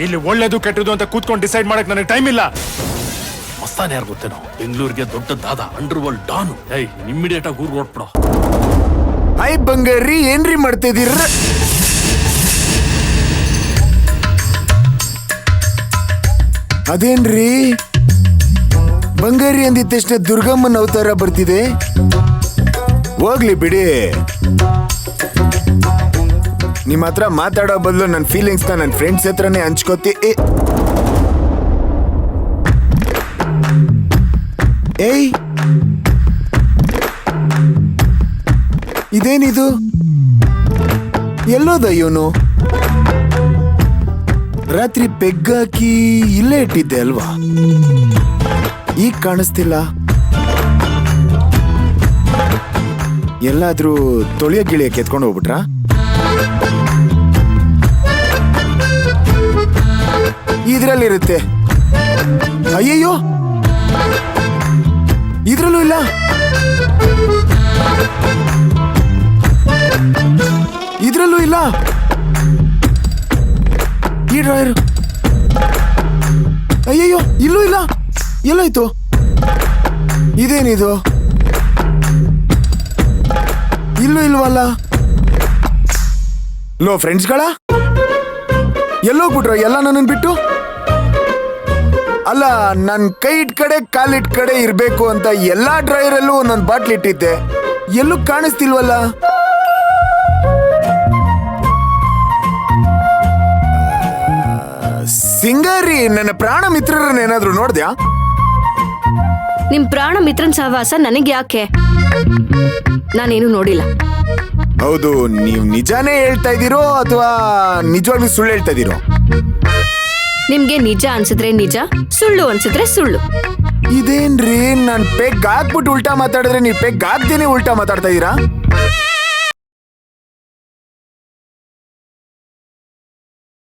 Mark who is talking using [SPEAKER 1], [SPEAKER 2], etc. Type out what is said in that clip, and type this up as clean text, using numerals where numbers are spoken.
[SPEAKER 1] ಇಲ್ಲಿ ಒಳ್ಳೇದು ಕೆಟ್ಟದು ಅಂತ ಕೂತ್ಕೊಂಡು ಡಿಸೈಡ್ ಮಾಡಕ್ ನನಗೆ ಟೈಮ್ ಇಲ್ಲ.
[SPEAKER 2] ಮಸ್ತಾನೆ ಯಾರು ಗೊತ್ತೇನೋ, ಬೆಂಗಳೂರಿಗೆ ದೊಡ್ಡ ದಾದ, ಅಂಡರ್ ವರ್ಲ್ಡ್ ಡಾನು. ಏಯ್ ಇಮ್ಮಿಡಿಯೇಟ್ ಆಗಿ ಊರ್ ಹೊರಟ್ಬಿಡೋ.
[SPEAKER 3] ಹಾಯ್ ಬಂಗಾರಿ, ಏನ್ರಿ ಮಾಡ್ತಿದ್ದೀರ? ಅದೇನ್ರಿ ಬಂಗಾರಿ ಅಂದಿದ ತಕ್ಷಣ ದುರ್ಗಮ್ಮನ ಅವತಾರ ಬರ್ತಿದೆ. ಹೋಗ್ಲಿ ಬಿಡಿ, ನಿಮ್ಮ ಹತ್ರ ಮಾತಾಡೋ ಬದಲು ನನ್ನ ಫೀಲಿಂಗ್ಸ್ ನನ್ನ ಫ್ರೆಂಡ್ಸ್ ಹತ್ರನೇ ಹಂಚ್ಕೋತಿ. ಏಯ್, ಇದೇನಿದು? ಎಲ್ಲೋದ ಇವನು? ರಾತ್ರಿ ಪೆಗ್ಗಾಕಿ ಇಲ್ಲೇ ಇಟ್ಟಿದ್ದೆ ಅಲ್ವಾ? ಈಗ ಕಾಣಿಸ್ತಿಲ್ಲ. ಎಲ್ಲಾದ್ರೂ ತೊಳೆಯ ಗಿಳಿಯಕ್ಕೆ ಎತ್ಕೊಂಡು ಹೋಗ್ಬಿಟ್ರಾ? ಇದ್ರಲ್ಲಿರುತ್ತೆ. ಅಯ್ಯಯ್ಯೋ, ಇದ್ರಲ್ಲೂ ಇಲ್ಲ. ಇದ್ರಲ್ಲೂ ಇಲ್ಲ. ಈ ಡ್ರಾಯರ್, ಅಯ್ಯಯ್ಯೋ, ಇಲ್ಲೂ ಇಲ್ಲ. ಎಲ್ಲೋಯ್ತು? ಇದೇನಿದು? ಇಲ್ಲೂ ಇಲ್ವಲ್ಲ. ಲೋ ಫ್ರೆಂಡ್ಸ್ಗಳ, ಎಲ್ಲೋಗ್ಬಿಟ್ರ ಎಲ್ಲ ನನ್ನನ್ ಬಿಟ್ಟು? ಅಲ್ಲ, ನನ್ ಕೈ ಇಟ್ ಕಡೆ ಕಾಲಿಟ್ ಕಡೆ ಇರ್ಬೇಕು ಅಂತ ಎಲ್ಲಾ ಡ್ರೈಯರಲ್ಲೂ ಒಂದೊಂದು ಬಾಟ್ಲ್ ಇಟ್ಟಿದ್ದೆ. ಎಲ್ಲೂ ಕಾಣಿಸ್ತಿಲ್ವಲ್ಲ. ಸಿಂಗಾರಿ, ನನ್ನ ಪ್ರಾಣ ಮಿತ್ರರನ್ನ ಏನಾದ್ರೂ ನೋಡ್ದ್ಯಾ?
[SPEAKER 4] ನಿಮ್ ಪ್ರಾಣ ಮಿತ್ರನ್ ಸಹವಾಸ ನನಗೆ ಯಾಕೆ? ನಾನೇನು ನೋಡಿಲ್ಲ.
[SPEAKER 3] ಹೌದು, ನೀವು ನಿಜಾನೇ ಹೇಳ್ತಾ ಇದ್ದೀರೋ ಅಥವಾ ನಿಜವಾಗ್ಲೂ ಸುಳ್ಳು ಹೇಳ್ತಾ ಇದ್ದೀರೋ?
[SPEAKER 4] ನಿಮ್ಗೆ ನಿಜ ಅನ್ಸಿದ್ರೆ ನಿಜ, ಸುಳ್ಳು ಅನ್ಸಿದ್ರೆ ಸುಳ್ಳು.
[SPEAKER 3] ಇದೇನ್ರಿ, ನಾನ್ ಪೆಗ್ ಹಾಕ್ಬಿಟ್ಟು ಉಲ್ಟಾ ಮಾತಾಡಿದ್ರೆ ನೀವು ಪೆಗ್ ಹಾಕ್ದೇನೆ ಉಲ್ಟಾ ಮಾತಾಡ್ತಾ ಇದ್ದೀರಾ?